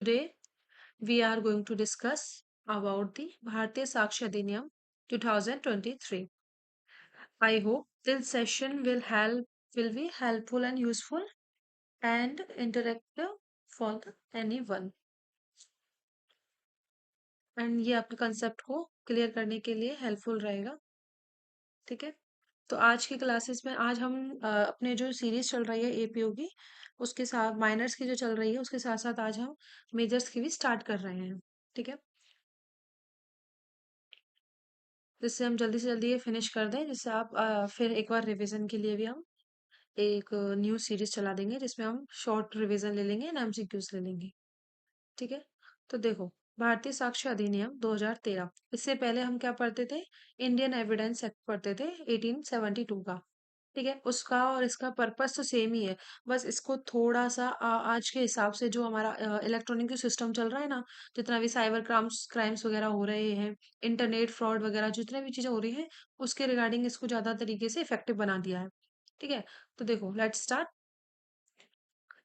Today we are going to discuss about the Bharatiya Sakshi Adhiniyam 2023. I hope this session will be helpful and useful and interactive for anyone. And ये आपके concept को clear करने के लिए helpful रहेगा। ठीक है, तो आज की क्लासेस में आज हम अपने जो सीरीज चल रही है एपीओ की, उसके साथ माइनर्स की जो चल रही है उसके साथ साथ आज हम मेजर्स की भी स्टार्ट कर रहे हैं। ठीक है, जिससे हम जल्दी से जल्दी ये फिनिश कर दें, जिससे आप फिर एक बार रिवीजन के लिए भी हम एक न्यू सीरीज चला देंगे जिसमें हम शॉर्ट रिवीजन ले लेंगे एंड एमसीक्यूज ले लेंगे। ठीक है, तो देखो, भारतीय साक्ष्य अधिनियम 2013, इससे पहले हम क्या पढ़ते थे? इंडियन एविडेंस एक्ट पढ़ते थे 1872 का। ठीक है, उसका और इसका पर्पस तो सेम ही है। बस इसको थोड़ा सा आज के हिसाब से जो हमारा इलेक्ट्रॉनिक सिस्टम चल रहा है ना, जितना भी साइबर क्राइम्स क्राइम्स वगैरह हो रहे हैं, इंटरनेट फ्रॉड वगैरह जितने भी चीजें हो रही हैं, उसके रिगार्डिंग इसको ज्यादा तरीके से इफेक्टिव बना दिया है। ठीक है, तो देखो, लेट्स स्टार्ट।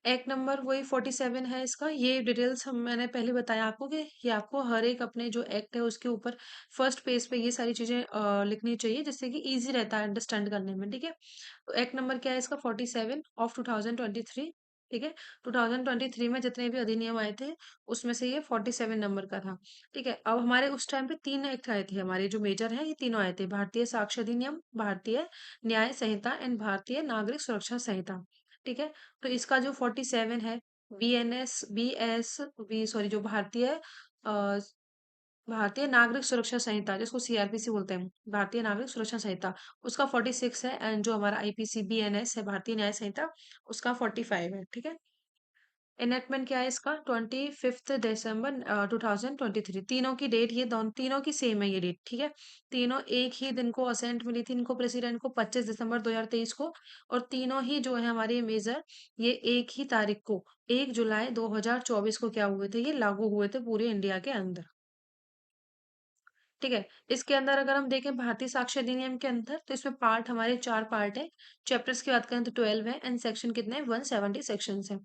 एक्ट नंबर वही 47 है इसका। ये डिटेल्स हम मैंने पहले बताया आपको कि ये आपको हर एक अपने जो एक्ट है उसके ऊपर फर्स्ट पेज पे ये सारी चीजें लिखनी चाहिए, जिससे कि इजी रहता है अंडरस्टैंड करने में। ठीक है, तो एक्ट नंबर क्या है इसका? 47 ऑफ 2023। ठीक है, 2023 में जितने भी अधिनियम आए थे उसमें से ये 47 नंबर का था। ठीक है, अब हमारे उस टाइम पे तीन एक्ट आए थे, हमारे जो मेजर है ये तीनों आए थे: भारतीय साक्ष्य अधिनियम, भारतीय न्याय संहिता एंड भारतीय नागरिक सुरक्षा संहिता। ठीक है, तो इसका जो 47 है, बी सॉरी, जो अ, भारतीय नागरिक सुरक्षा संहिता, जिसको सीआरपीसी बोलते हैं, भारतीय नागरिक सुरक्षा संहिता, उसका 46 है। एंड जो हमारा आईपीसी बीएनएस है, भारतीय न्याय संहिता, उसका 45 है। ठीक है, एनेक्टमेंट क्या है इसका? 25 दिसंबर 2023। तीनों की डेट, ये दोनों तीनों की सेम है ये डेट। ठीक है, तीनों एक ही दिन को असेंट मिली थी इनको प्रेसिडेंट को, 25 दिसंबर 2023 को। और तीनों ही जो है हमारे मेजर, ये एक ही तारीख को, 1 जुलाई 2024 को क्या हुए थे? ये लागू हुए थे पूरे इंडिया के अंदर। ठीक है, इसके अंदर अगर हम देखें भारतीय साक्ष्य अधिनियम के अंदर, तो इसमें पार्ट हमारे चार पार्ट है। चैप्टर्स की बात करें तो 12 है एंड सेक्शन कितने हैं? 170 सेक्शन है।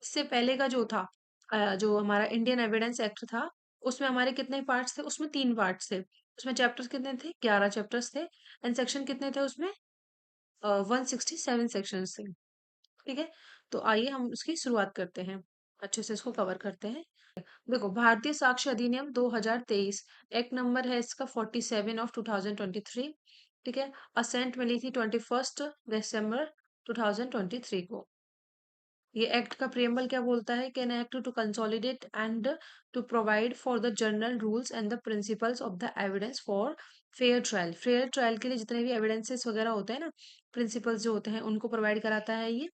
इससे पहले का जो था, जो हमारा इंडियन एविडेंस एक्ट था, उसमें हमारे कितने पार्ट्स थे? उसमें तीन पार्ट्स थे। उसमें चैप्टर्स कितने थे? 11 चैप्टर्स थे। एंड सेक्शन कितने थे उसमें? 167 सेक्शन थे। ठीक है, तो आइए हम उसकी शुरुआत करते हैं, अच्छे से इसको कवर करते हैं। देखो, भारतीय साक्ष्य अधिनियम 2023, एक्ट नंबर है इसका 47 ऑफ 2023। ठीक है, असेंट मिली थी 21 दिसंबर 2023 को। ये एक्ट का प्रियम्बल क्या बोलता है? Can act to consolidate and to provide for the general rules and the principles of the evidence for fair trial. Fair trial के लिए जितने भी एविडेंसेस वगैरह होते हैं ना, प्रिंसिपल्स जो होते हैं, उनको प्रोवाइड कराता है ये।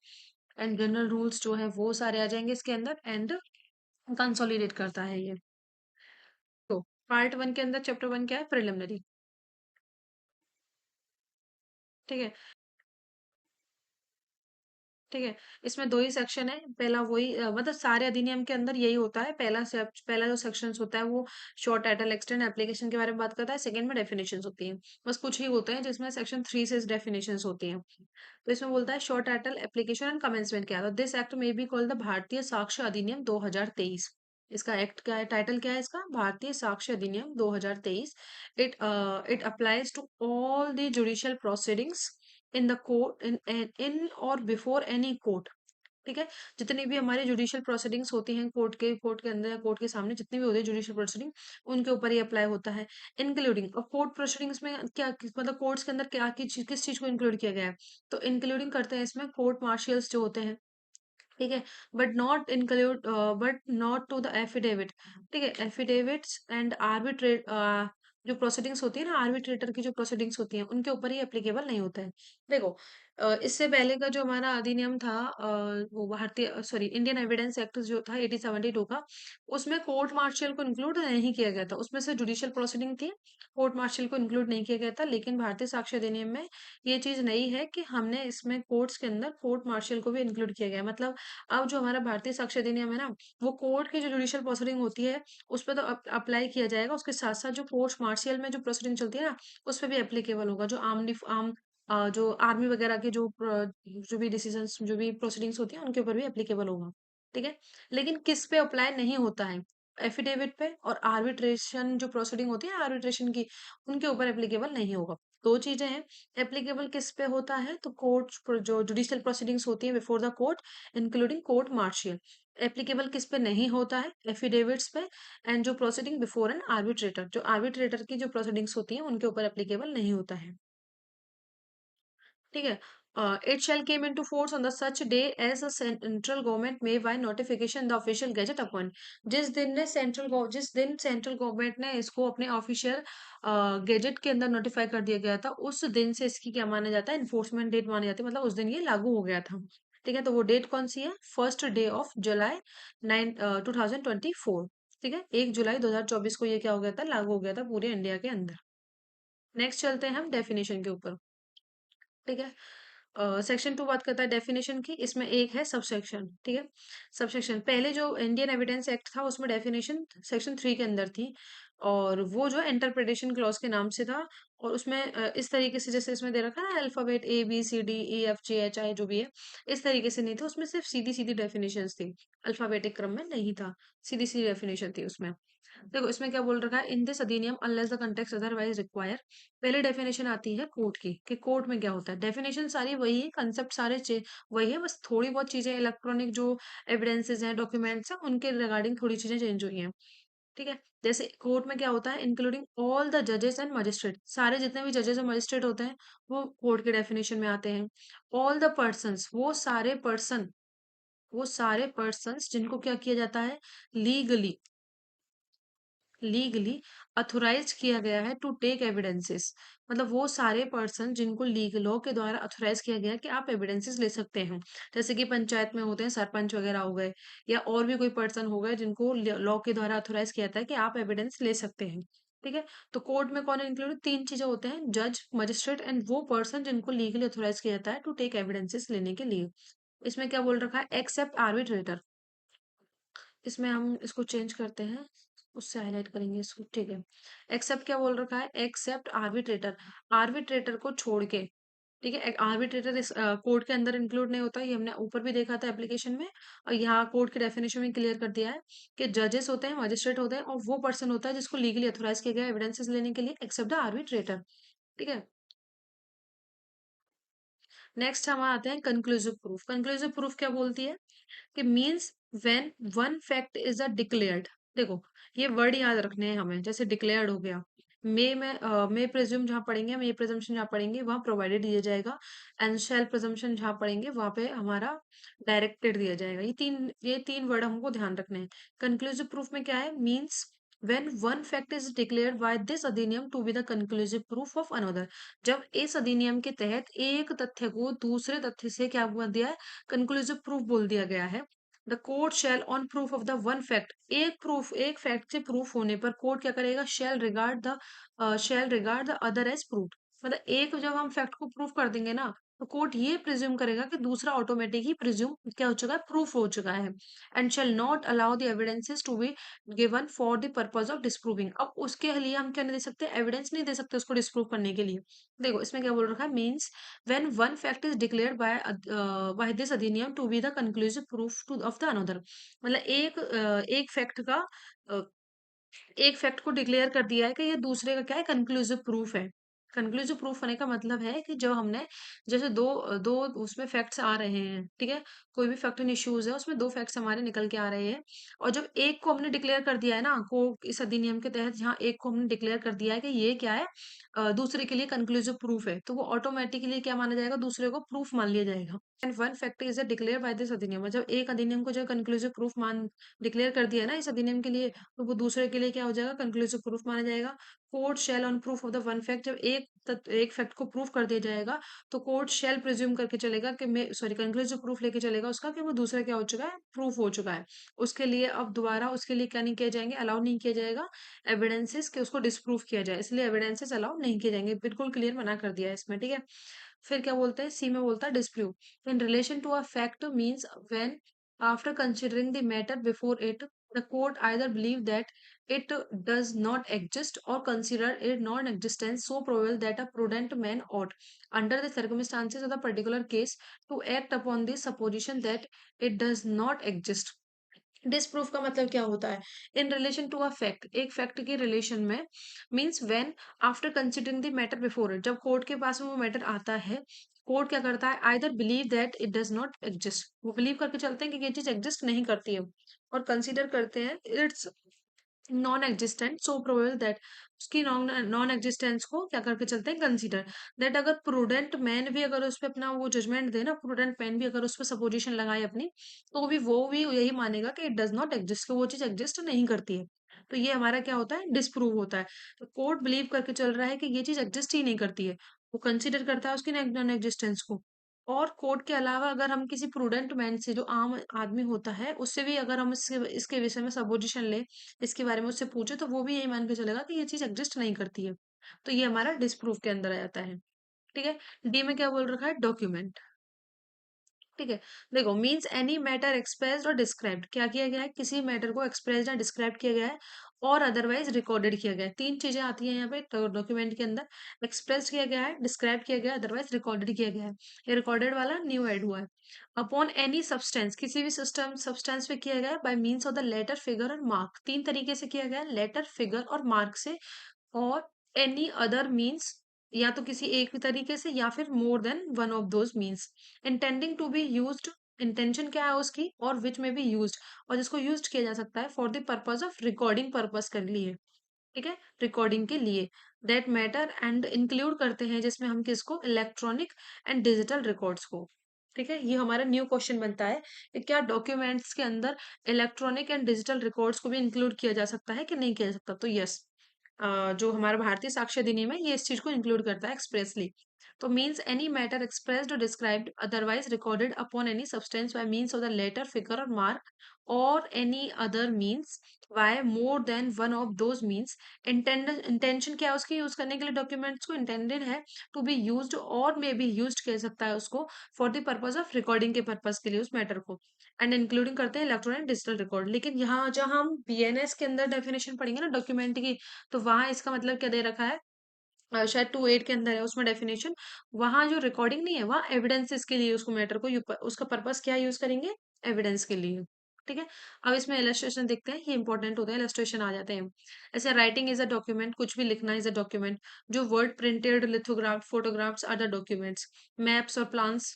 एंड जनरल रूल्स जो है वो सारे आ जाएंगे इसके अंदर, एंड कंसोलिडेट करता है ये। तो पार्ट वन के अंदर चैप्टर वन क्या है? प्रिलिमिनरी। ठीक है, ठीक है, इसमें दो ही सेक्शन है। पहला वही मतलब सारे अधिनियम के अंदर यही होता है। पहला जो सेक्शन होता है वो शॉर्ट टाइटल एक्सटेंड एप्लीकेशन के बारे में बात करता है। सेकंड में डेफिनेशन होती है। बस कुछ ही होते हैं जिसमें सेक्शन 3 से डेफिनेशन होती हैं। तो इसमें बोलता है short title application and commencement क्या है। तो दिस एक्ट में बी कॉल्ड द भारतीय साक्ष्य अधिनियम 2023। इसका एक्ट क्या है? टाइटल क्या है इसका? भारतीय Sakshya Adhiniyam 2023। It applies to all the judicial proceedings in the court, in or before any court. ठीक है, जितनी भी हमारी जुडिशियल प्रोसीडिंग्स होती हैं कोर्ट के अंदर या कोर्ट के सामने, जितनी भी होती है जुडिशियल प्रोसीडिंग, उनके ऊपर ये अप्लाई होता है। इंक्लूडिंग, और कोर्ट प्रोसीडिंग्स में क्या मतलब कोर्ट्स के अंदर क्या किस चीज को इंक्लूड किया गया है? तो इंक्लूडिंग करते हैं इसमें कोर्ट मार्शियल्स जो होते हैं। ठीक है, but not to the affidavit. ठीक है, एफिडेविट्स एंड आर्बिट्रेट, जो प्रोसीडिंग्स होती है ना, आर्बिट्रेटर की जो प्रोसीडिंग्स होती हैं, उनके ऊपर ही एप्लीकेबल नहीं होता है। देखो, इससे पहले का जो हमारा अधिनियम था, वो भारतीय सॉरी इंडियन एविडेंस एक्ट जो था 1872 का, उसमें कोर्ट मार्शियल को इंक्लूड नहीं किया गया था। उसमें से जुडिशियल प्रोसीडिंग थी, कोर्ट मार्शियल को इंक्लूड नहीं किया गया था। लेकिन भारतीय साक्ष्य अधिनियम में ये चीज नई है कि हमने इसमें कोर्ट्स के अंदर कोर्ट मार्शियल को भी इंक्लूड किया गया है। मतलब अब जो हमारा भारतीय साक्ष्य अधिनियम है ना, वो कोर्ट की जो जुडिशियल प्रोसीडिंग होती है उस पर तो अप्लाई किया जाएगा, उसके साथ साथ जो कोर्ट मार्शियल में जो प्रोसीडिंग चलती है ना, उस पर भी एप्लीकेबल होगा। जो जो आर्मी वगैरह के जो भी डिसीजंस, जो भी प्रोसीडिंग्स होती है, उनके ऊपर भी एप्लीकेबल होगा। ठीक है? लेकिन किस पे अप्लाई नहीं होता है? एफिडेविट पे और आर्बिट्रेशन जो प्रोसीडिंग होती है आर्बिट्रेशन की, उनके ऊपर एप्लीकेबल नहीं होगा। 2 चीज़ें हैं, एप्लीकेबल किस पे होता है? तो कोर्ट्स पर जो जुडिशियल प्रोसीडिंग्स होती हैं before the court including court martial. Applicable किस पे नहीं होता है? एफिडेविट्स पे एंड जो प्रोसीडिंग बिफोर एन आर्बिट्रेटर, जो आर्बिट्रेटर की जो प्रोसीडिंग्स होती हैं उनके ऊपर एप्लीकेबल नहीं होता है। ठीक है। It shall came into force on the such day as a central government may by notification the official gazette upon. जिस दिन सेंट्रल गवर्नमेंट ने इसको अपने ऑफिशियल गेजेट के अंदर नोटिफाई कर दिया गया था, उस दिन से इसकी क्या माना जाता है? इन्फोर्समेंट डेट मानी जाती है, मतलब उस दिन ये लागू हो गया था। ठीक है, तो वो डेट कौन सी है? 1 डे ऑफ जुलाई 2024। ठीक है, 1 जुलाई 2024 को ये क्या हो गया था? लागू हो गया था पूरे इंडिया के अंदर। नेक्स्ट चलते हैं हम डेफिनेशन के ऊपर। ठीक है, सेक्शन 2 बात करता है डेफिनेशन की, इसमें एक है सबसेक्शन। ठीक है, सबसेक्शन पहले जो इंडियन एविडेंस एक्ट था उसमें डेफिनेशन सेक्शन 3 के अंदर थी, और वो जो इंटरप्रिटेशन क्लॉज के नाम से था। और उसमें इस तरीके से जैसे इसमें दे रखा है ना, अल्फाबेट ABCDEFGHI जो भी है, इस तरीके से नहीं था उसमें, सिर्फ सीधी सीधी डेफिनेशन थी, अल्फाबेटिक क्रम में नहीं था, सीधी सीधी डेफिनेशन थी उसमें। देखो इसमें क्या बोल रखा है, इन दिस अधिनियम unless the context otherwise require. पहले डेफिनेशन आती है कोर्ट की, कि कोर्ट में क्या होता है। डेफिनेशन सारी वही है, कंसेप्ट सारे वही है, बस थोड़ी बहुत चीजें इलेक्ट्रॉनिक जो एविडेंसेस हैं, डॉक्यूमेंट्स हैं, उनके रिगार्डिंग थोड़ी चीजें चेंज हुई हैं। ठीक है, जैसे कोर्ट में क्या होता है, इंक्लूडिंग ऑल द जजेस एंड मजिस्ट्रेट, सारे जितने भी जजेस और मजिस्ट्रेट होते हैं वो कोर्ट के डेफिनेशन में आते हैं। ऑल द पर्सन्स, वो सारे पर्सन्स जिनको क्या किया जाता है, लीगली लीगली अथोराइज किया गया है टू टेक एविडेंसेस। मतलब वो सारे पर्सन जिनको लीगल लॉ के द्वारा अथोराइज किया गया है कि आप एविडेंसेस ले सकते हैं। जैसे कि पंचायत में होते हैं सरपंच वगैरह हो गए, या और भी कोई पर्सन हो गए जिनको लॉ के द्वारा अथोराइज किया था कि आप एविडेंस ले सकते हैं। ठीक है, तो कोर्ट में कौन इंक्लूडेड? 3 चीजें होते हैं, जज, मजिस्ट्रेट एंड वो पर्सन जिनको लीगली अथोराइज किया जाता है टू टेक एविडेंसेस लेने के लिए। इसमें क्या बोल रखा है, एक्सेप्ट आर्बिट्रेटर। इसमें हम इसको चेंज करते हैं, उससे हाईलाइट करेंगे इसको। ठीक है, एक्सेप्ट क्या बोल रखा है, एक्सेप्ट आर्बिट्रेटर, आर्बिट्रेटर को छोड़ के। ठीक है, आर्बिट्रेटर इस कोर्ट के अंदर इंक्लूड नहीं होता, ये हमने ऊपर भी देखा था एप्लीकेशन में, और यहाँ कोर्ट के डेफिनेशन में क्लियर कर दिया है कि जजेस होते हैं, मजिस्ट्रेट होते हैं, और वो पर्सन होता है जिसको लीगली अथोराइज किया गया एविडेंसेस लेने के लिए, एक्सेप्ट द आर्बिट्रेटर। ठीक है, नेक्स्ट हम आते हैं कंक्लूसिव प्रूफ। कंक्लूसिव प्रूफ क्या बोलती है, कि means when one fact is a declared. देखो ये वर्ड याद रखने हैं हमें, जैसे डिक्लेयर्ड हो गया, मे प्रिज्यूम जहाँ पढ़ेंगे, मे प्रिजम्पशन जहाँ पढ़ेंगे वहाँ प्रोवाइडेड दिया जाएगा, एंड शैल प्रिजम्पशन जहाँ पढ़ेंगे वहाँ पे हमारा डायरेक्टेड दिया जाएगा। ये तीन वर्ड हमको ध्यान रखने हैं। कंक्लूसिव प्रूफ में क्या है, means when one fact is declared by this अधिनियम to be the conclusive proof of another। जब इस अधिनियम के तहत एक तथ्य को दूसरे तथ्य से क्या बोल दिया है, कंक्लूसिव प्रूफ बोल दिया गया है। The court shall on proof of the one fact, एक फैक्ट से प्रूफ होने पर कोर्ट क्या करेगा, shall regard the other as proof. मतलब एक जब हम फैक्ट को प्रूफ कर देंगे ना, तो कोर्ट ये प्रिज्यूम करेगा कि दूसरा ऑटोमेटिक ही प्रिज्यूम क्या हो चुका है, प्रूफ हो चुका है। And shall not allow the evidences to be given for the purpose of disproving. अब उसके लिए हम क्या नहीं दे सकते, एविडेंस नहीं दे सकते उसको डिस्प्रूव करने के लिए। देखो इसमें क्या बोल रखा है, means when one fact is declared by this अधिनियम to be the conclusive proof to of the another। मतलब अ, एक फैक्ट को डिक्लेयर कर दिया है कि ये दूसरे का क्या है, कंक्लूसिव प्रूफ है। कंक्लूसिव प्रूफ होने का मतलब है कि जब हमने जैसे दो दो उसमें फैक्ट्स आ रहे हैं, ठीक है, कोई भी फैक्ट इन इश्यूज है उसमें 2 फैक्ट्स हमारे निकल के आ रहे हैं, और जब एक को हमने डिक्लेयर कर दिया है ना, को इस अधिनियम के तहत जहाँ एक को हमने डिक्लेयर कर दिया है कि ये क्या है, दूसरे के लिए कंक्लूसिव प्रूफ है, तो वो ऑटोमेटिकली क्या माना जाएगा, दूसरे को प्रूफ मान लिया जाएगा। And one fact is declare by this अधिनियम, जब एक अधिनियम को जो कंक्लूसिव प्रूफ मान डिक्लेयर कर दिया है ना इस अधिनियम के लिए, तो वो दूसरे के लिए क्या हो जाएगा, कंक्लूसिव प्रूफ माना जाएगा। Court shall on proof of the one fact, जब एक फैक्ट को प्रूफ कर दिया जाएगा, तो कोर्ट शैल प्रिज्यूम करके चलेगा कि मैं सॉरी कंक्लूसिव प्रूफ लेके चलेगा उसका, कि वो दूसरा क्या हो चुका है, प्रूफ हो चुका है। उसके लिए अब दोबारा उसके लिए क्या नहीं किया जाएंगे, अलाउ नहीं किया जाएगा एविडेंसेस के उसको डिस्प्रूव किया जाए, इसलिए एविडेंसेस अलाउ नहीं किए जाएंगे, बिल्कुल क्लियर मना कर दिया है इसमें। ठीक है, फिर क्या बोलते हैं, सी में बोलता है dispute in relation to a fact means when after considering the matter before it the court either believe that it does not exist or consider it non-existence so probable that a prudent man ought, under the circumstances of the particular case, to act upon the supposition that it does not exist। Disproof का मतलब क्या होता है? In relation to a fact, एक fact के relation में, means when after considering the matter before it, जब court के पास में वो मैटर आता है, कोर्ट क्या करता है, either believe that it does not exist, वो बिलीव करके चलते हैं कि ये चीज एग्जिस्ट नहीं करती है, और कंसीडर करते हैं it's non existent, so probable that, उसकी नॉन नॉन एग्जिस्टेंस को क्या करके चलते हैं, कंसीडर दैट, अगर प्रूडेंट मैन भी अगर उस पर अपना वो जजमेंट दे ना, प्रूडेंट मैन भी अगर उस पर सपोजिशन लगाए अपनी, तो वो भी यही मानेगा कि इट डज नॉट एग्जिस्ट, वो चीज एग्जिस्ट नहीं करती है। तो ये हमारा क्या होता है, डिसप्रूव होता है। तो कोर्ट बिलीव करके चल रहा है कि ये चीज एग्जिस्ट ही नहीं करती है, वो कंसिडर करता है उसकी नॉन एग्जिस्टेंस को। और कोर्ट के अलावा अगर हम किसी प्रूडेंट मैन से, जो आम आदमी होता है, उससे भी अगर हम इसके इसके विषय में सपोजिशन ले, इसके बारे में उससे पूछे, तो वो भी यही मान के चलेगा कि ये चीज एग्जिस्ट नहीं करती है। तो ये हमारा डिसप्रूफ के अंदर आ जाता है। ठीक है। डी में क्या बोल रखा है, डॉक्यूमेंट। ठीक है। देखो, मीन्स एनी मैटर एक्सप्रेस्ड और डिस्क्राइब्ड, क्या किया गया है, किसी मैटर को एक्सप्रेस्ड या डिस्क्राइब किया गया है, और अदरवाइज रिकॉर्डेड किया गया है। तीन चीजें आती हैं यहाँ पे डॉक्यूमेंट के अंदर, एक्सप्रेस किया गया है, डिस्क्राइब किया गया है, अदरवाइज रिकॉर्डेड किया गया है। ये रिकॉर्डेड वाला न्यू ऐड हुआ है। अपॉन एनी सब्सटेंस, किसी भी सिस्टम सब्सटेंस पे किया गया है, by means of the letter, figure और मार्क, तीन तरीके से किया गया है, लेटर, फिगर और मार्क से, और एनी अदर मीन्स, या तो किसी एक भी तरीके से, या फिर more than one of those means, intending to be used, intention क्या है उसकी, और विच में बी यूज्ड, और जिसको यूज किया जा सकता है for the purpose of recording purpose के लिए। ठीक है, रिकॉर्डिंग के लिए, दैट मैटर, एंड इंक्लूड करते हैं जिसमें हम किसको, इलेक्ट्रॉनिक एंड डिजिटल रिकॉर्ड्स को। ठीक है, ये हमारा न्यू क्वेश्चन बनता है कि क्या डॉक्यूमेंट्स के अंदर इलेक्ट्रॉनिक एंड डिजिटल रिकॉर्ड्स को भी इंक्लूड किया जा सकता है कि नहीं किया जा सकता, तो यस, जो हमारा भारतीय साक्ष्य अधिनियम है ये इस चीज को इंक्लूड करता है एक्सप्रेसली। तो मीन्स एनी मैटर एक्सप्रेस्ड और described otherwise recorded upon any substance by means of the letter, figure और मार्क, और any other means by more than one of those means, intention क्या है उसकी यूज करने के लिए, डॉक्यूमेंट्स को इंटेंडेड है टू बी यूज्ड और मे बी यूज्ड कह सकता है उसको, for the purpose of recording के पर्पज के लिए उस मैटर को, एंड इंक्लूडिंग करते हैं इलेक्ट्रॉनिक डिजिटल रिकॉर्ड। लेकिन यहाँ जहाँ हम बीएनएस के अंदर डेफिनेशन पढ़ेंगे ना डॉक्यूमेंट की, तो वहां इसका मतलब क्या दे रखा है, शायद 2.8 के अंदर है उसमें डेफिनेशन, वहां जो रिकॉर्डिंग नहीं है, वहां एविडेंसेस के लिए उसको मैटर को उसका पर्पस क्या यूज करेंगे, एविडेंस के लिए। ठीक है। अब इसमें इलस्ट्रेशन देखते हैं, ये इंपॉर्टेंट होता है, इलस्ट्रेशन आ जाते हैं। ऐसे राइटिंग इज अ डॉक्यूमेंट, कुछ भी लिखना इज अ डॉक्यूमेंट, जो word printed, lithograph, photographs are the documents, maps और प्लान्स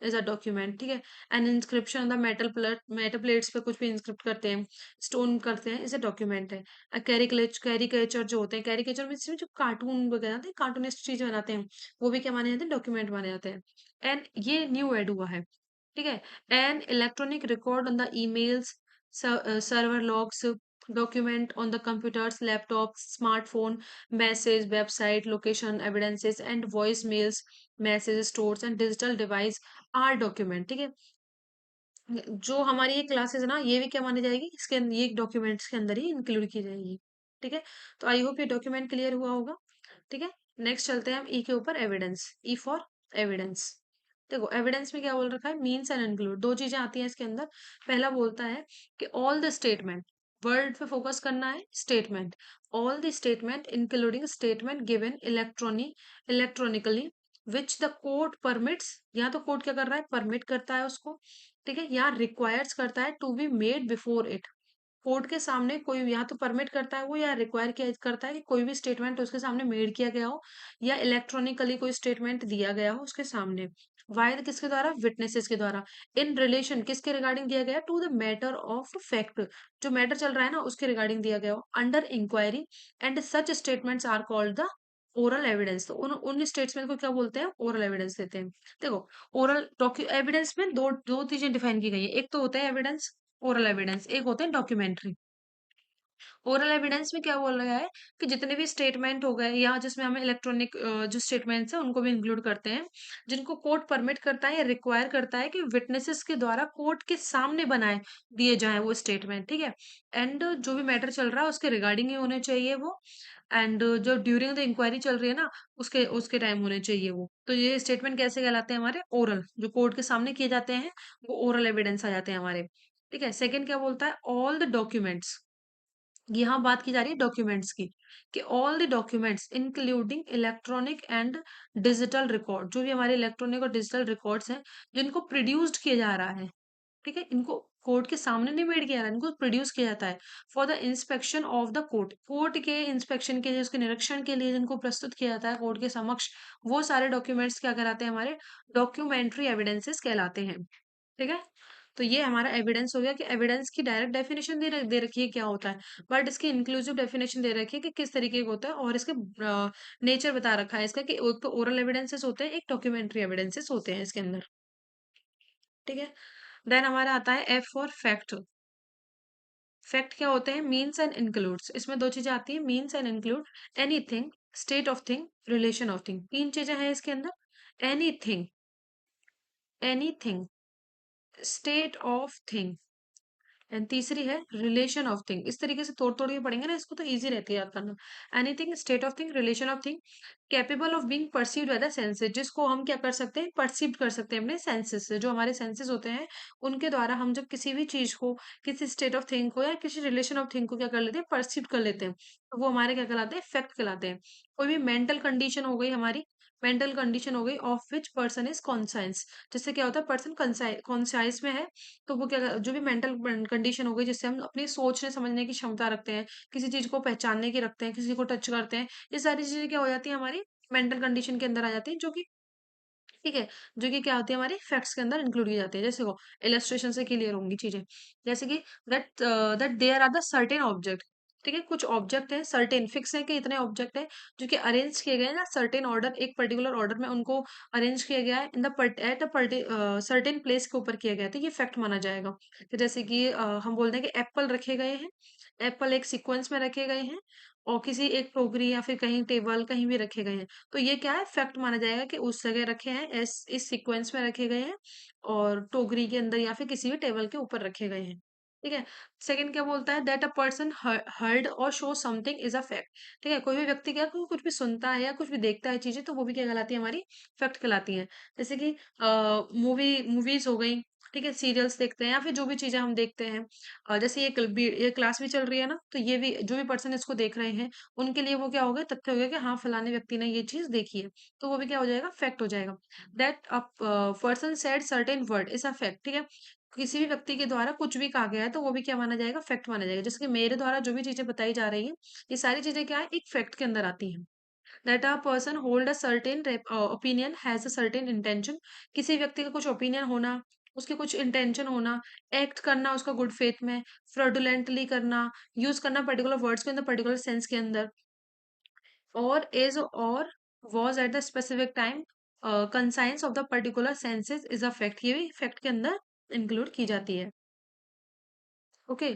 इज अ डॉक्यूमेंट। ठीक है। An inscription the metal plates पे कुछ भी इंस्क्रिप्ट करते हैं, स्टोन करते हैं, इसे डॉक्यूमेंट है। कैरिकेचर जो होते हैं, कैरिकेचर में जो कार्टून वगैरह होते हैं, कार्टूनिस्ट चीज बनाते हैं, वो भी क्या माने जाते हैं, डॉक्यूमेंट माने जाते हैं। एंड ये न्यू ऐड हुआ है। ठीक है। An electronic record on the emails, server logs, document on the computers, laptops, smartphone, message, website, location, evidences, and voicemails, message stores and digital device are document. ठीक है। जो हमारी ये क्लासेस है ना, ये भी क्या मानी जाएगी, इसके ये डॉक्यूमेंट्स के अंदर ही इंक्लूड की जाएगी। ठीक है। तो आई होप ये डॉक्यूमेंट क्लियर हुआ होगा। ठीक है। नेक्स्ट चलते हैं हम ई के ऊपर, एविडेंस, ई फॉर एविडेंस। देखो, एविडेंस में क्या बोल रखा है, मीन्स एंड इंक्लूड, दो चीजें आती हैं इसके अंदर। पहला बोलता है कि ऑल द स्टेटमेंट, वर्ड पे फोकस करना है, statement, all the statement including statement given electronically which the court permits, या तो कोर्ट क्या कर रहा है, परमिट करता है उसको। ठीक है। या रिक्वायर्स करता है to be made before it, court के सामने कोई, या तो परमिट करता है वो, या रिक्वायर किया करता है कि कोई भी स्टेटमेंट उसके सामने मेड किया गया हो, या इलेक्ट्रॉनिकली कोई स्टेटमेंट दिया गया हो उसके सामने, वायद किसके द्वारा, विटनेसेस के द्वारा, इन रिलेशन किसके रिगार्डिंग दिया गया, to the matter of fact, जो मैटर चल रहा है ना उसके रिगार्डिंग दिया गया हो, under inquiry, and such statements are called the oral evidence. तो उन स्टेटमेंट को क्या बोलते हैं, ओरल एविडेंस देते हैं। देखो, ओरल एविडेंस में दो दो चीजें डिफाइन की गई है, एक तो होता है एविडेंस, ओरल एविडेंस, एक होते हैं डॉक्यूमेंट्री। ओरल एविडेंस में क्या बोल रहा है कि जितने भी स्टेटमेंट हो गए, या जिसमें हमें इलेक्ट्रॉनिक जो स्टेटमेंट्स है उनको भी इंक्लूड करते हैं, जिनको कोर्ट परमिट करता है या रिक्वायर करता है कि विटनेसेस के द्वारा कोर्ट के सामने बनाए दिए जाए वो स्टेटमेंट। ठीक है। एंड जो भी मैटर चल रहा है उसके रिगार्डिंग ही होने चाहिए वो, एंड जो ड्यूरिंग द इंक्वायरी चल रही है ना, उसके उसके टाइम होने चाहिए वो। तो ये स्टेटमेंट कैसे कहलाते हैं हमारे, ओरल, जो कोर्ट के सामने किए जाते हैं वो ओरल एविडेंस आ जाते हैं हमारे। ठीक है। सेकंड क्या बोलता है, ऑल द डॉक्यूमेंट्स, यहाँ बात की जा रही है डॉक्यूमेंट्स की, कि all the documents including electronic and digital record, जो भी हमारे इलेक्ट्रॉनिक और डिजिटल रिकॉर्ड्स हैं जिनको प्रोड्यूस्ड किया जा रहा है, ठीक है, इनको कोर्ट के सामने नहीं मेड किया जाता, इनको प्रोड्यूस किया जाता है for the inspection of the court, court के इंस्पेक्शन के लिए, उसके निरीक्षण के लिए जिनको प्रस्तुत किया जाता है कोर्ट के समक्ष, वो सारे डॉक्यूमेंट्स क्या कहलाते हैं, हमारे डॉक्यूमेंट्री एविडेंसेस कहलाते हैं। ठीक है, तो ये हमारा एविडेंस हो गया कि एविडेंस की डायरेक्ट डेफिनेशन दे रखी है क्या होता है, बट इसकी इंक्लूसिव डेफिनेशन दे रखी है कि किस तरीके का होता है, और इसके नेचर बता रखा है इसका कि एक तो ओरल एविडेंसेस होते हैं, एक डॉक्यूमेंट्री एविडेंसेस होते हैं इसके अंदर। ठीक है, देन हमारा आता है एफ फॉर फैक्ट। फैक्ट क्या होते हैं, मीन्स एंड इंक्लूड्स, इसमें दो चीजें आती है, means and include anything, state of thing, relation of thing, तीन चीजें हैं इसके अंदर, anything, anything, state of thing, and तीसरी है रिलेशन ऑफ थिंग। इस तरीके से तोड़ तोड़ के पढ़ेंगे ना इसको तो इजी रहती है याद करना। Anything, state of thing, relation of thing, capable of being perceived by the senses, जिसको हम क्या कर सकते हैं, परसीव कर सकते हैं अपने सेंसेस से, जो हमारे सेंसेस होते हैं उनके द्वारा हम जब किसी भी चीज को, किसी स्टेट ऑफ थिंग को या किसी रिलेशन ऑफ थिंग को क्या कर लेते हैं, परसीव कर लेते हैं, तो वो हमारे क्या कहलाते हैं, फैक्ट कहलाते हैं। कोई भी मेंटल कंडीशन हो गई हमारी, मेंटल कंडीशन हो गई of which person is conscience, जिससे क्या होता है पर्सन कॉन्साइंस में है, तो वो क्या, जो भी मेंटल कंडीशन हो गई जिससे हम अपनी सोचने समझने की क्षमता रखते हैं, किसी चीज को पहचानने की रखते हैं, किसी को टच करते हैं, ये सारी चीजें क्या हो जाती है, हमारी मेंटल कंडीशन के अंदर आ जाती है, जो कि ठीक है, जो कि क्या होती है, हमारी फैक्ट्स के अंदर इंक्लूड की जाती है। जैसे वो इलस्ट्रेशन से क्लियर होंगी चीजें, जैसे कि that there are the certain object, ठीक है, कुछ ऑब्जेक्ट है सर्टेन फिक्स है कि इतने ऑब्जेक्ट है जो कि अरेंज किए गए हैं ना सर्टेन ऑर्डर, एक पर्टिकुलर ऑर्डर में उनको अरेंज किया गया है in the at a certain place के ऊपर किया गया है, तो ये फैक्ट माना जाएगा। तो जैसे कि हम बोलते हैं कि एप्पल रखे गए हैं, एप्पल एक सीक्वेंस में रखे गए हैं, और किसी एक टोकरी या फिर कहीं टेबल कहीं भी रखे गए हैं, तो ये क्या है, फैक्ट माना जाएगा कि उस जगह रखे हैं, इस सीक्वेंस में रखे गए हैं, और टोकरी के अंदर या फिर किसी भी टेबल के ऊपर रखे गए हैं। ठीक है, सेकंड क्या बोलता है, दैट अ पर्सन हर्ड और show something is a fact. ठीक है, कोई भी व्यक्ति क्या कुछ भी सुनता है या कुछ भी देखता है चीजें, तो वो भी क्या कहलाती है, हमारी फैक्ट कहलाती है। जैसे कि मूवीज हो गई, ठीक है, सीरियल्स देखते हैं या फिर जो भी चीजें हम देखते हैं, जैसे ये क्लास भी चल रही है ना, तो ये भी जो भी पर्सन इसको देख रहे हैं उनके लिए वो क्या हो गया, तथ्य हो गया कि हाँ फलाने व्यक्ति ने ये चीज देखी है, तो वो भी क्या हो जाएगा, फैक्ट हो जाएगा। That a person said certain word is a fact. ठीक है, किसी भी व्यक्ति के द्वारा कुछ भी कहा गया है तो वो भी क्या माना जाएगा, फैक्ट माना जाएगा। जैसे कि मेरे द्वारा जो भी चीजें बताई जा रही हैं, ये सारी चीजें क्या है, एक फैक्ट के अंदर आती हैं। That a person hold a certain opinion has a certain intention, किसी व्यक्ति का कुछ ओपिनियन होना, उसके कुछ इंटेंशन होना, एक्ट करना उसका गुड फेथ में, फ्रॉडुलेंटली करना, यूज करना पर्टिकुलर वर्ड्स के अंदर पर्टिकुलर सेंस के अंदर, और इज और was at the specific time conscience of the particular senses is a fact, ये भी फैक्ट के अंदर इंक्लूड की जाती है। ओके,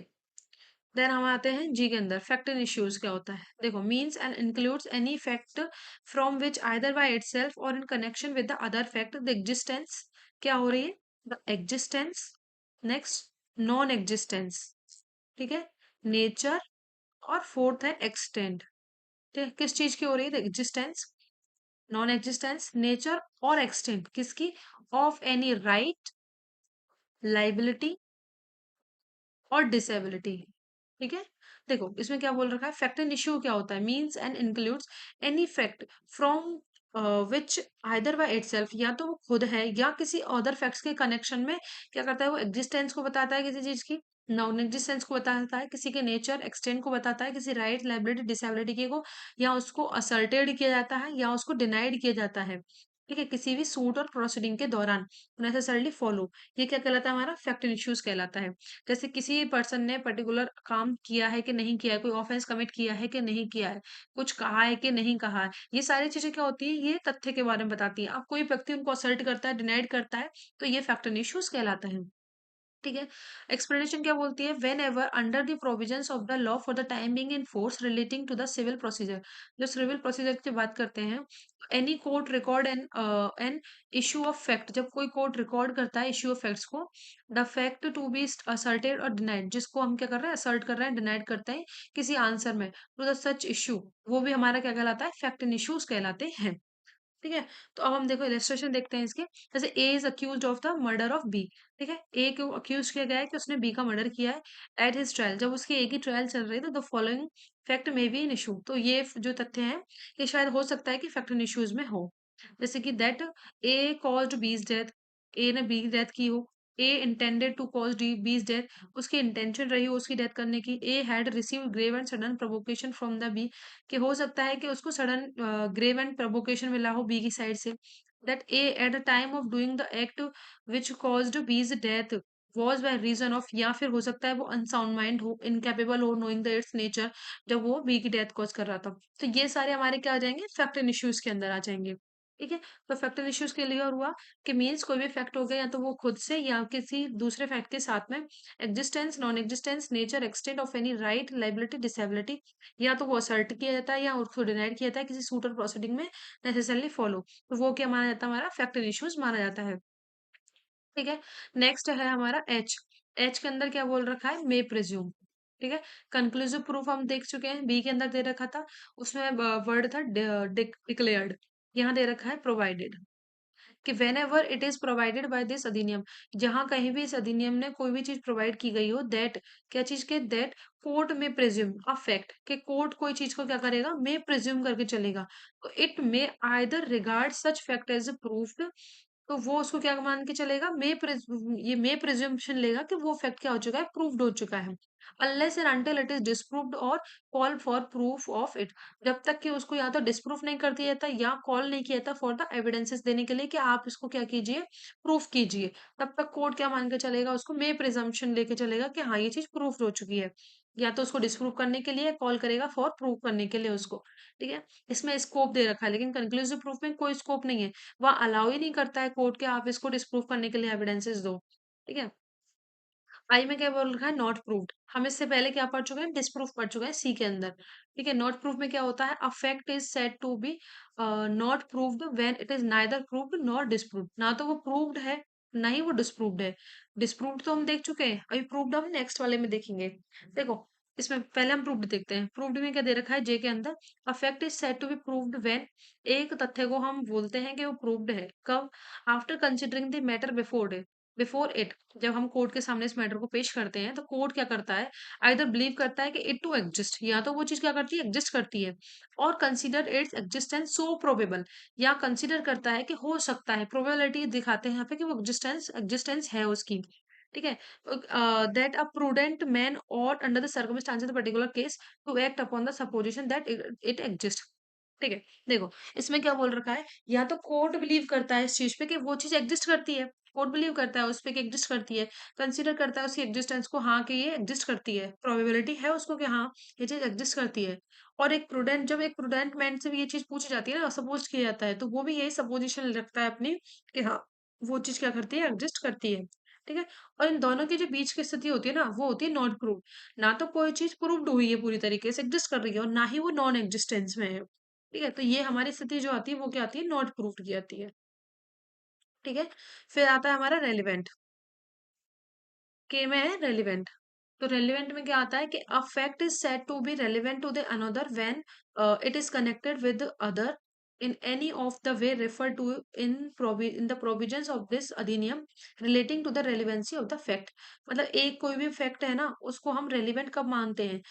देन हम आते हैं जी के अंदर, फैक्ट एंड इश्यूज क्या होता है। देखो, means and includes any fact from which either by itself or in connection with the other fact the existence, क्या हो रही है, the existence, next non existence, ठीक है, नेचर, और फोर्थ है एक्सटेंड। ठीक है, किस चीज की हो रही है, the existence, non existence, nature और एक्सटेंड किसकी, ऑफ एनी राइट, लाइबिलिटी और डिसेबिलिटी। ठीक है, देखो इसमें क्या बोल रखा है, फैक्ट एंड इश्यू क्या होता है, means and includes any fact from which either by itself, या तो वो खुद है या किसी अदर फैक्ट्स के कनेक्शन में क्या करता है, वो एग्जिस्टेंस को बताता है किसी चीज की, नॉन एग्जिस्टेंस को बताता है किसी के, नेचर एक्सटेंड को बताता है किसी राइट लाइबिलिटी डिसेबिलिटी के को, या उसको असर्टेड किया जाता है या उसको डिनाइड किया जाता है। ठीक है, किसी भी सूट और प्रोसीडिंग के दौरान नेसेसरली फॉलो, ये क्या कहलाता है, हमारा फैक्ट एंड इश्यूज कहलाता है। जैसे किसी पर्सन ने पर्टिकुलर काम किया है कि नहीं किया है, कोई ऑफेंस कमिट किया है कि नहीं किया है, कुछ कहा है कि नहीं कहा है, ये सारी चीजें क्या होती है, ये तथ्य के बारे में बताती है। अब कोई व्यक्ति उनको असर्ट करता है, डिनाइड करता है, तो ये फैक्ट एंड इश्यूज कहलाता है। ठीक है, एक्सप्लेनेशन क्या बोलती है, whenever under the provisions of the law for the time being in force relating to the civil procedure, जो सिविल प्रोसीजर की बात करते हैं, any court record an issue of fact, जब कोई कोर्ट रिकॉर्ड करता है इशू ऑफ फैक्ट्स को, the fact to be asserted और डिनाइड, जिसको हम क्या कर रहे हैं, असर्ट कर रहे हैं, डिनाइड करते हैं किसी आंसर में, टू द सच इशू, वो भी हमारा क्या कहलाता है, फैक्ट एंड इश्यूज कहलाते हैं। ठीक है, तो अब हम देखो इलेस्ट्रेशन देखते हैं इसके। जैसे A is accuse of the murder of B, ठीक है, ए को अक्यूज किया गया है कि उसने बी का मर्डर किया है। एट हिज ट्रायल, जब उसकी ए की ट्रायल चल रही थी, तो द फॉलोइंग फैक्ट में बी इन इशू, तो ये जो तथ्य है ये शायद हो सकता है कि फैक्ट इन इश्यूज में हो। जैसे कि that A caused B's death, A ने बी की डेथ की हो, A intended to cause the B's death, उसकी इंटेंशन रही उसकी डेथ करने की। A had receive grave and sudden provocation from the B, कि हो सकता है कि उसको सडन ग्रेव एंड प्रोवोकेशन मिला हो बी की साइड से। That A at the time of doing the act which caused B's death was by reason of, या फिर हो सकता है वो अनसाउंड माइंड हो, इनकेपेबल हो नोइंग द इट्स नेचर, जब वो बी की डेथ कॉज कर रहा था। तो ये सारे हमारे क्या आ जाएंगे, फैक्ट एंड इश्यूज के अंदर आ जाएंगे। ठीक है, तो फैक्ट एंड इश्यूज क्लियर हुआ कि मीन्स कोई भी फैक्ट हो गया या तो वो खुद से या किसी दूसरे फैक्ट के साथ में, existence, non existence, nature, extent of any right, liability, disability, या तो वो असर्ट किया जाता है या उसको डिनाइड किया जाता है किसी सूट और प्रोसीडिंग में नेसेसरली फॉलो, तो वो क्या माना जाता है, हमारा फैक्ट एंड इश्यूज माना जाता है। ठीक है, नेक्स्ट है हमारा एच। एच के अंदर क्या बोल रखा है, मे प्रिज्यूम। ठीक है, कंक्लूसिव प्रूफ हम देख चुके हैं, बी के अंदर दे रखा था, उसमें वर्ड था डिक्लेयर्ड, यहाँ दे रखा है प्रोवाइडेड, कि whenever it is provided by this अधिनियम, जहां कहीं भी इस अधिनियम ने कोई भी चीज प्रोवाइड की गई हो, दैट, क्या चीज के, दैट कोर्ट में प्रिज्यूम अ फैक्ट, कि कोर्ट कोई चीज को क्या करेगा, मे प्रिज्यूम करके चलेगा, तो it may either regard such fact as proved, तो वो उसको क्या मान के चलेगा, ये मे प्रिज्यूम्पशन लेगा कि वो फैक्ट क्या हो चुका है, प्रूव्ड हो चुका है, unless and until it is disproved और call for proof of it, जब तक कि उसको या तो डिस्प्रूफ नहीं कर दिया जाता या कॉल नहीं किया जाता फॉर द एविडेंसेस देने के लिए कि आप इसको क्या कीजिए, प्रूफ कीजिए, तब तक कोर्ट क्या मान के चलेगा, उसको मे प्रिजम्पशन लेके चलेगा कि हाँ ये चीज प्रूफ हो चुकी है, या तो उसको डिस्प्रूव करने के लिए कॉल करेगा फॉर प्रूव करने के लिए उसको। ठीक है, इसमें स्कोप दे रखा है, लेकिन कंक्लूसिव प्रूफ में कोई स्कोप नहीं है, वह अलाउ ही नहीं करता है कोर्ट के आप इसको डिस्प्रूव करने के लिए एविडेंसेस दो। ठीक है, आई में क्या बोल रखा है, नॉट प्रूव्ड, हम इससे पहले क्या पढ़ चुके हैं, डिस्प्रूव पढ़ चुके हैं सी के अंदर। ठीक है, नॉट प्रूफ में क्या होता है, a fact is said to be not proved when it is neither proved nor disproved, ना तो वो प्रूव्ड है ना ही वो डिस्प्रूव्ड है। डिस्प्रूव्ड तो हम देख चुके हैं, अभी प्रूव्ड हम नेक्स्ट वाले में देखेंगे। देखो, इसमें पहले हम प्रूव्ड देखते हैं, प्रूव्ड में क्या दे रखा है जे के अंदर, a fact is said to be proved when, एक तथ्य को हम बोलते हैं कि वो प्रूव्ड है कब, after considering the matter before it, जब हम कोर्ट के सामने इस मैटर को पेश करते हैं तो कोर्ट क्या करता है, आइदर बिलीव करता है कि इट टू एग्जिस्ट, या तो वो चीज क्या करती है, एग्जिस्ट करती है, और कंसीडर इट्स एग्जिस्टेंस सो प्रोबेबल, या कंसीडर करता है कि हो सकता है, प्रोबेबिलिटी दिखाते हैं यहाँ पे कि वो एग्जिस्टेंस एग्जिस्टेंस है उसकी। ठीक है, दैट अ प्रूडेंट मैन और under the circumstances particular case to act upon the supposition that it exist. ठीक है, देखो, इसमें क्या बोल रखा है, या तो कोर्ट बिलीव करता है इस चीज पे कि वो चीज एग्जिस्ट करती है, कोर्ट बिलीव करता है उस पे कि एग्जिस्ट करती है, कंसीडर करता है उसकी एग्जिस्टेंस को, हाँ कि ये एग्जिस्ट करती है, प्रोबेबिलिटी है उसको कि हाँ ये चीज एग्जिस्ट करती है, और एक प्रूडेंट, जब एक प्रूडेंट मैन से भी ये चीज पूछी जाती है ना, सपोज किया जाता है, तो वो भी यही सपोजिशन रखता है अपनी कि हाँ वो चीज क्या करती है, एग्जिस्ट करती है। ठीक है, और इन दोनों के जो बीच की स्थिति होती है ना, वो होती है नॉट प्रूव, ना तो कोई चीज प्रूव्ड हुई है पूरी तरीके से एग्जिस्ट कर रही है, और ना ही वो नॉन एग्जिस्टेंस में है। ठीक है, तो ये हमारी स्थिति जो आती है वो क्या आती है, नॉट प्रूव्ड की आती है। ठीक है, फिर आता है हमारा रेलिवेंट, के में है रेलिवेंट, तो रेलिवेंट में क्या आता है कि a fact is said to be relevant to the another when it is connected with other in any of the way refer to in the provisions of this अधिनियम relating to the relevancy of the fact, मतलब एक कोई भी fact है ना, उसको हम relevant कब मानते हैं,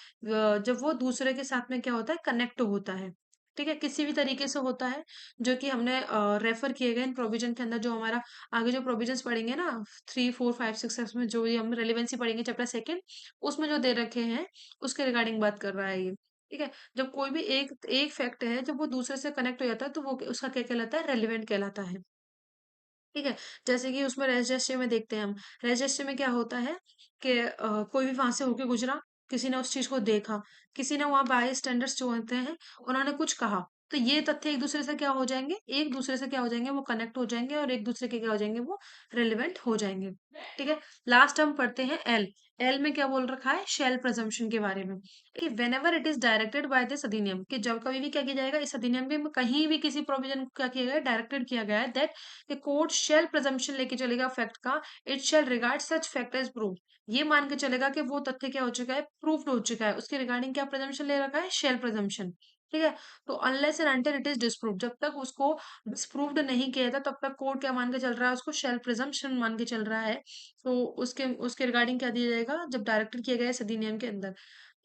जब वो दूसरे के साथ में क्या होता है, कनेक्ट होता है। ठीक है, किसी भी तरीके से होता है, जो कि हमने रेफर किए गए इन प्रोविजन के अंदर, जो हमारा आगे जो प्रोविजंस पढ़ेंगे ना, 3 4 5 6 में जो ये हम रेलिवेंसी पढ़ेंगे चैप्टर सेकंड, उसमें जो दे रखे हैं उसके रिगार्डिंग बात कर रहा है ये। ठीक है, जब कोई भी एक एक फैक्ट है, जब वो दूसरे से कनेक्ट हो जाता है तो वो उसका क्या कहलाता है, रेलिवेंट कहलाता है। ठीक है, जैसे कि उसमें रेजिस्ट्री में देखते हैं हम, रेजिस्ट्री में क्या होता है कि कोई भी वहां से होके गुजरा, किसी ने उस चीज को देखा, किसी ने वहां बाई स्टैंडर्ड्स जो होते हैं उन्होंने कुछ कहा, तो ये तथ्य एक दूसरे से क्या हो जाएंगे, एक दूसरे से क्या हो जाएंगे, वो कनेक्ट हो जाएंगे और एक दूसरे के क्या हो जाएंगे, वो रिलेवेंट हो जाएंगे। ठीक है, लास्ट हम पढ़ते हैं एल। एल में क्या बोल रखा है, शेल प्रेजम्पशन के बारे में, कि whenever it is directed by this अधिनियम, कि जब कभी भी क्या किया जाएगा, इस अधिनियम में कहीं भी किसी प्रोविजन को क्या किया गया, डायरेक्टेड किया गया है, दैट कि कोर्ट शेल प्रेजम्पशन लेके चलेगा फैक्ट का, it shall regard such fact as prove, ये मान के चलेगा कि वो तथ्य क्या हो चुका है, प्रूव्ड हो चुका है, उसके रिगार्डिंग क्या प्रेजम्पशन ले रखा है, शेल प्रेजम्पशन। ठीक है, तो unless and until it is disprove, जब तक उसको डिस्प्रूव्ड नहीं किया था तब तक कोर्ट क्या मान के चल रहा है, उसको शेल प्रेजम्पशन मान के चल रहा है। तो उसके उसके रिगार्डिंग क्या दिया जाएगा, जब डायरेक्टेड किया गया इस अधिनियम के अंदर,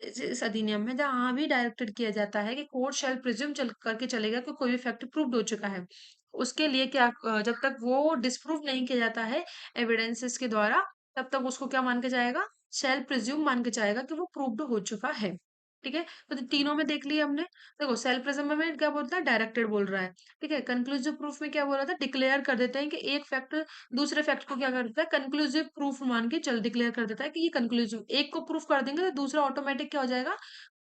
इस अधिनियम में जहाँ भी डायरेक्टेड किया जाता है कि कोर्ट शेल प्रिज्यूम चल करके चलेगा कि कोई भी फैक्ट प्रूव्ड हो चुका है, उसके लिए क्या जब तक वो डिस्प्रूव नहीं किया जाता है एविडेंसेस के द्वारा, तब तक उसको क्या मान के जाएगा, शेल प्रिज्यूम मान के जाएगा कि वो प्रूव्ड हो चुका है। ठीक है, तो तीनों में देख लिया हमने। देखो सेल्फ प्रिज्यूम में क्या बोलता है, डायरेक्टेड बोल रहा है। ठीक है, कंक्लूसिव प्रूफ में क्या बोल रहा था, डिक्लेयर कर देते हैं कि एक फैक्ट दूसरे फैक्ट को क्या करता है, कंक्लूसिव प्रूफ मान के चल डिक्लेयर कर देता है कि ये कंक्लूसिव, एक को प्रूफ कर देंगे तो दूसरा ऑटोमेटिक क्या हो जाएगा,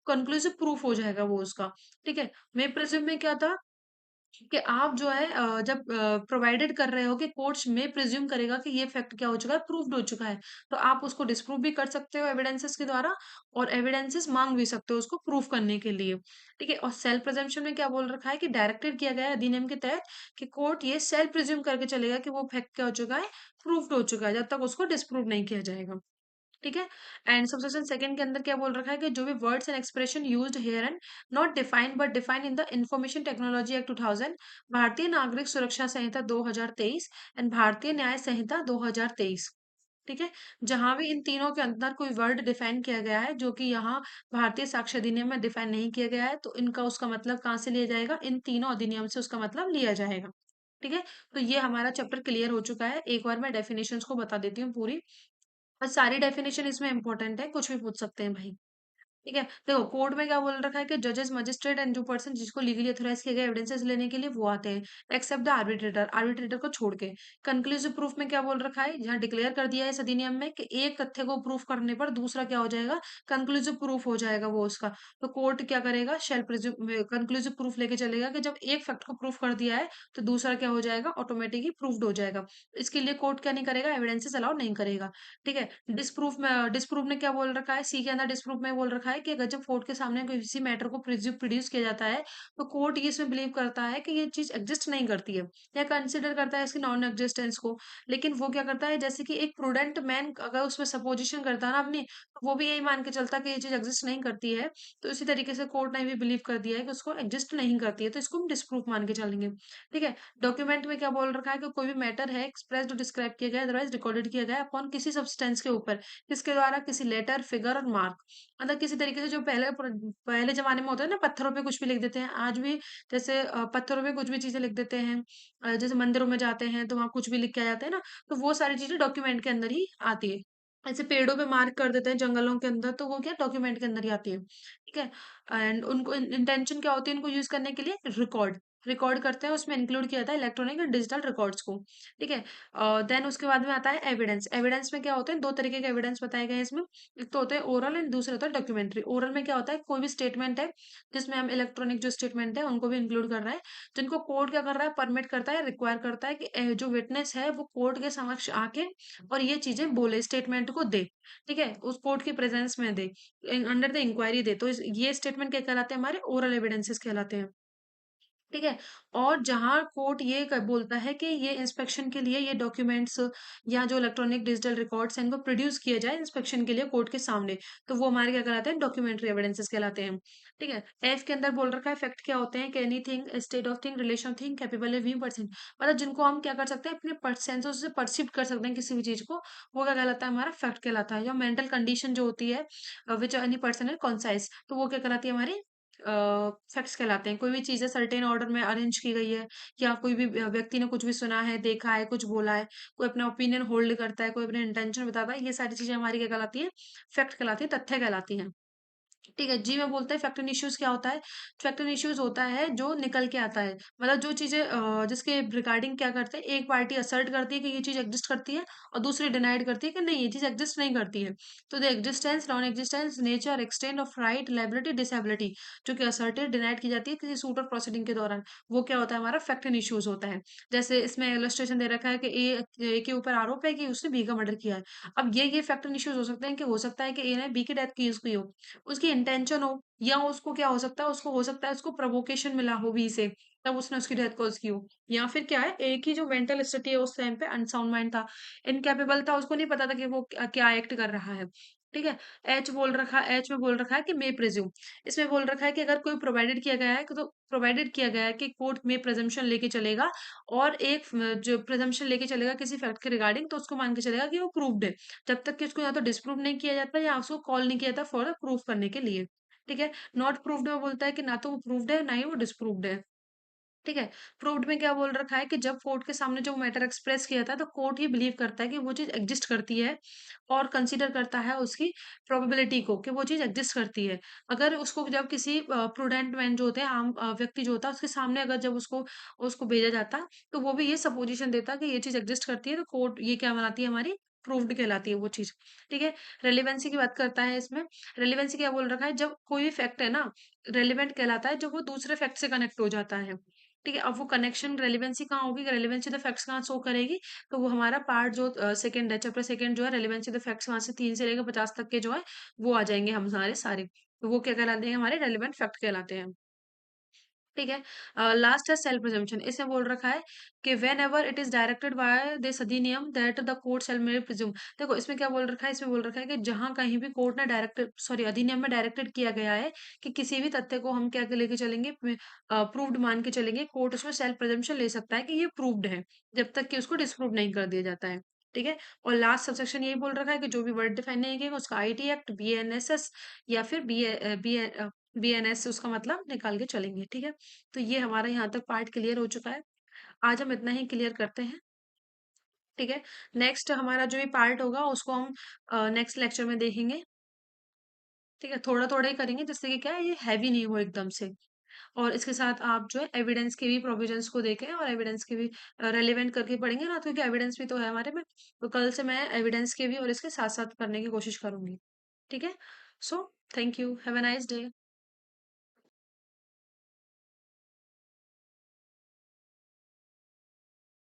कंक्लूसिव प्रूफ हो जाएगा वो उसका। ठीक है, मे प्रिज्यूम में क्या था कि आप जो है जब प्रोवाइडेड कर रहे हो कि कोर्ट्स में प्रिज्यूम करेगा कि ये फैक्ट क्या हो चुका है, प्रूव्ड हो चुका है, तो आप उसको डिस्प्रूव भी कर सकते हो एविडेंसेस के द्वारा, और एविडेंसेस मांग भी सकते हो उसको प्रूव करने के लिए। ठीक है, और सेल्फ प्रिजम्पशन में क्या बोल रखा है कि डायरेक्टेड किया गया है अधिनियम के तहत कि कोर्ट ये सेल्फ प्रिज्यूम करके चलेगा कि वो फैक्ट क्या हो चुका है, प्रूव्ड हो चुका है, जब तक उसको डिस्प्रूव नहीं किया जाएगा। ठीक है, एंड सबसेक्शन सेकंड के अंदर क्या बोल रखा है कि जो भी words and expression used here and not defined but defined in the information technology act 2000, भारतीय नागरिक सुरक्षा संहिता 2023 एंड भारतीय न्याय संहिता 2023। ठीक है, जहां भी इन तीनों के अंदर कोई वर्ड डिफाइन किया गया है जो कि यहाँ भारतीय साक्ष्य अधिनियम में डिफाइन नहीं किया गया है, तो इनका उसका मतलब कहाँ से लिया जाएगा, इन तीनों अधिनियम से उसका मतलब लिया जाएगा। ठीक है, तो ये हमारा चैप्टर क्लियर हो चुका है। एक बार मैं डेफिनेशंस को बता देती हूँ पूरी, और सारी डेफिनेशन इसमें इंपॉर्टेंट है, कुछ भी पूछ सकते हैं भाई। ठीक है, देखो कोर्ट में क्या बोल रखा है कि जजेस मजिस्ट्रेट एंड जो पर्सन जिसको लीगली ऑथराइज किया गया एविडेंसेस लेने के लिए वो आते हैं, एक्सेप्ट द आर्बिट्रेटर, आर्बिट्रेटर को छोड़ के। कंक्लूसिव प्रूफ में क्या बोल रखा है, यहाँ डिक्लेयर कर दिया है इस अधिनियम में कि एक तथ्य को प्रूफ करने पर दूसरा क्या हो जाएगा, कंक्लूसिव प्रूफ हो जाएगा वो उसका। तो कोर्ट क्या करेगा, शेल प्रिज्यूम कंक्लूसिव प्रूफ लेके चलेगा कि जब एक फैक्ट को प्रूफ कर दिया है तो दूसरा क्या हो जाएगा, ऑटोमेटिकली प्रूव्ड हो जाएगा। इसके लिए कोर्ट क्या नहीं करेगा, एविडेंसेस अलाउ नहीं करेगा। ठीक है, डिसप्रूफ ने क्या बोल रखा है, सी के अंदर डिसप्रूफ में बोल रखा है कि अगर जब कोर्ट के सामने किसी मैटर को प्रोड्यूस किया जाता है, तो कोर्ट ये इसमें बिलीव करता है कि ये चीज एग्जिस्ट नहीं करती है, या कंसिडर करता है इसकी नॉन एग्जिस्टेंस को। लेकिन वो क्या करता है, जैसे कि एक प्रूडेंट मैन अगर उसमें सपोजिशन करता है ना अपनी, तो वो भी यही मान के चलता है कि ये चीज एग्जिस्ट नहीं करती है। तो इसी तरीके से कोर्ट ने भी बिलीव कर दिया है कि उसको एग्जिस्ट नहीं करती है, तो इसको हम डिसप्रूफ मान के चलेंगे। ठीक है, डॉक्यूमेंट में क्या बोल रखा है कि कोई भी मैटर है एक्सप्रेस्ड डिस्क्राइब किया गया अदरवाइज रिकॉर्डेड किया गया अपॉन किसी सब्सटेंस के ऊपर, किसके द्वारा, किसी लेटर, फिगर और मार्क, मतलब किसी तरीके से जो पहले जमाने में होता है ना, पत्थरों पे कुछ भी लिख देते हैं आज भी, जैसे पत्थरों पे कुछ भी चीजें लिख देते हैं। जैसे मंदिरों में जाते हैं तो वहां कुछ भी लिख के आ जाते हैं ना, तो वो सारी चीजें डॉक्यूमेंट के अंदर ही आती है। ऐसे पेड़ों पे मार्क कर देते हैं जंगलों के अंदर, तो वो क्या डॉक्यूमेंट के अंदर ही आती है। ठीक है, एंड उनको इंटेंशन क्या होती है, इनको यूज करने के लिए रिकॉर्ड रिकॉर्ड करते हैं, उसमें इंक्लूड किया था इलेक्ट्रॉनिक और डिजिटल रिकॉर्ड्स को। ठीक है, देन उसके बाद में आता है एविडेंस। एविडेंस में क्या होते हैं, दो तरीके के एविडेंस बताए गए हैं इसमें। एक तो होते हैं ओरल एंड दूसरे होता है डॉक्यूमेंट्री। ओरल में क्या होता है, कोई भी स्टेटमेंट है जिसमें हम इलेक्ट्रॉनिक जो स्टेटमेंट है उनको भी इंक्लूड कर रहा है, जिनको कोर्ट क्या कर रहा है, परमिट करता है, रिक्वायर करता है कि जो विटनेस है वो कोर्ट के समक्ष आके और ये चीजें बोले, स्टेटमेंट को दे। ठीक है, उस कोर्ट की प्रेजेंस में दे, अंडर द इंक्वायरी दे, तो ये स्टेटमेंट क्या कहलाते हैं, हमारे ओरल एविडेंसेस कहलाते हैं। ठीक है, और जहां कोर्ट ये बोलता है कि ये इंस्पेक्शन के लिए ये डॉक्यूमेंट्स या जो इलेक्ट्रॉनिक डिजिटल रिकॉर्ड्स हैं इनको प्रोड्यूस किया जाए इंस्पेक्शन के लिए कोर्ट के सामने, तो वो हमारे क्या कहलाते हैं, डॉक्यूमेंट्री एविडेंसेस कहलाते हैं। ठीक है, एफ के अंदर बोल रखा है फैक्ट क्या होते हैं कि anything, state of thing, relation thing capable of view percent, मतलब जिनको हम क्या कर सकते हैं, अपने सेंसों से परसीव कर सकते हैं किसी भी चीज को, वो क्या कहलाता है, हमारा फैक्ट कहलाता है। जो मेंटल कंडीशन जो होती है विच एनी पर्सन है कॉन्साइज, तो वो क्या कहलाती है, हमारी फैक्ट्स कहलाते हैं। कोई भी चीजें सर्टेन ऑर्डर में अरेंज की गई है, या कोई भी व्यक्ति ने कुछ भी सुना है, देखा है, कुछ बोला है, कोई अपना ओपिनियन होल्ड करता है, कोई अपने इंटेंशन बताता है, ये सारी चीजें हमारी क्या कहलाती है, फैक्ट कहलाती है, तथ्य कहलाती हैं। ठीक है, जी में बोलते हैं फैक्ट एंड इश्यूज क्या होता है। फैक्ट एंड इश्यूज होता है जो निकल के आता है, मतलब जो चीजें जिसके रिगार्डिंग क्या करते हैं, एक पार्टी असर्ट करती है कि ये चीज एग्जिस्ट करती है, और दूसरी डिनाइड करती है कि नहीं ये चीज एग्जिस्ट नहीं करती है। तो the existence, non existence, nature, extend of right, liability, disability, जो कि असर्टेड डिनाइड की जाती है किसी सूट और प्रोसीडिंग के दौरान, वो क्या होता है, हमारा फैक्ट एंड इश्यूज होता है। जैसे इसमें इलस्ट्रेशन दे रखा है कि ए के ऊपर आरोप है कि उसने बी का मर्डर किया है। अब ये फैक्ट एंड इश्यूज हो सकते हैं कि हो सकता है कि ए ने बी की डेथ की हो, उसकी इंटेंशन हो, या उसको क्या हो सकता है, उसको हो सकता है उसको प्रोवोकेशन मिला हो बी से, तब उसने उसकी डेथ कॉज की हो। या फिर क्या है, एक ही जो मेंटल स्थिति है उस टाइम पे अनसाउंड माइंड था, इनकेपेबल था, उसको नहीं पता था कि वो क्या एक्ट कर रहा है। ठीक है, एच में बोल रखा है कि मे प्रिज्यूम। इसमें बोल रखा है कि अगर कोई प्रोवाइडेड किया गया है तो प्रोवाइडेड किया गया है कि कोर्ट में प्रेजम्पशन लेके चलेगा, और एक जो प्रेजम्पशन लेके चलेगा किसी फैक्ट के रिगार्डिंग, तो उसको मान के चलेगा कि वो प्रूव्ड है, जब तक कि उसको या तो डिस्प्रूव नहीं किया जाता या उसको कॉल नहीं किया जाता फॉर द प्रूफ करने के लिए। ठीक है, नॉट प्रूव्ड में बोलता है कि ना तो वो प्रूव्ड है ना ही वो डिस्प्रूव्ड है। ठीक है। प्रूव्ड में क्या बोल रखा है कि जब कोर्ट के सामने जो मैटर एक्सप्रेस किया था तो कोर्ट ही बिलीव करता है कि वो चीज एग्जिस्ट करती है और कंसीडर करता है उसकी प्रोबेबिलिटी को कि वो चीज एग्जिस्ट करती है। अगर उसको जब किसी प्रूडेंट मैन जो होते हैं आम व्यक्ति जो होता है उसके सामने अगर जब उसको उसको भेजा जाता तो वो भी ये सपोजिशन देता कि ये चीज एग्जिस्ट करती है तो कोर्ट ये क्या बनाती है हमारी प्रूव्ड कहलाती है वो चीज। ठीक है। रेलिवेंसी की बात करता है इसमें। रेलिवेंसी क्या बोल रखा है जब कोई भी फैक्ट है ना रेलिवेंट कहलाता है जब वो दूसरे फैक्ट से कनेक्ट हो जाता है। ठीक है। अब वो कनेक्शन रेलेवेंसी कहाँ होगी रेलेवेंसी द फैक्ट्स कहाँ शो करेगी तो वो हमारा पार्ट जो सेकंड है चैप्टर सेकंड जो है रेलेवेंसी द फैक्ट्स वहां से 3 से लेकर 50 तक के जो है वो आ जाएंगे हम सारे सारे तो वो क्या कहलाते हैं हमारे रेलिवेंट फैक्ट कहलाते हैं। ठीक है। लास्ट है सेल्फ प्रिजम्पशन इसमें बोल रखा है कि whenever it is directed by this अधिनियम that the court shall may presume. देखो इसमें क्या बोल रखा है इसमें बोल रखा है कि जहां कहीं भी कोर्ट ने डायरेक्टेड सॉरी अधिनियम में डायरेक्टेड किया गया है कि किसी भी तथ्य को हम क्या लेके चलेंगे प्रूव्ड मान के चलेंगे कोर्ट उसमें सेल्फ प्रिजम्पशन ले सकता है कि ये प्रूव्ड है जब तक कि उसको डिस्प्रूव नहीं कर दिया जाता है। ठीक है। और लास्ट सबसेक्शन यही बोल रखा है कि जो भी वर्ड डिफाइन नहीं किया उसका आईटी एक्ट बीएनएसएस या फिर बीएनएस उसका मतलब निकाल के चलेंगे। ठीक है। तो ये हमारा यहाँ तक पार्ट क्लियर हो चुका है। आज हम इतना ही क्लियर करते हैं। ठीक है। नेक्स्ट हमारा जो भी पार्ट होगा उसको हम नेक्स्ट लेक्चर में देखेंगे। ठीक है। थोड़ा थोड़ा ही करेंगे जिससे कि क्या है ये हैवी नहीं हो एकदम से। और इसके साथ आप जो है एविडेंस के भी प्रोविजंस को देखें और एविडेंस के भी रेलिवेंट करके पढ़ेंगे ना क्योंकि एविडेंस भी तो है हमारे में। तो कल से मैं एविडेंस के भी और इसके साथ साथ करने की कोशिश करूंगी। ठीक है। So thank you have a nice day.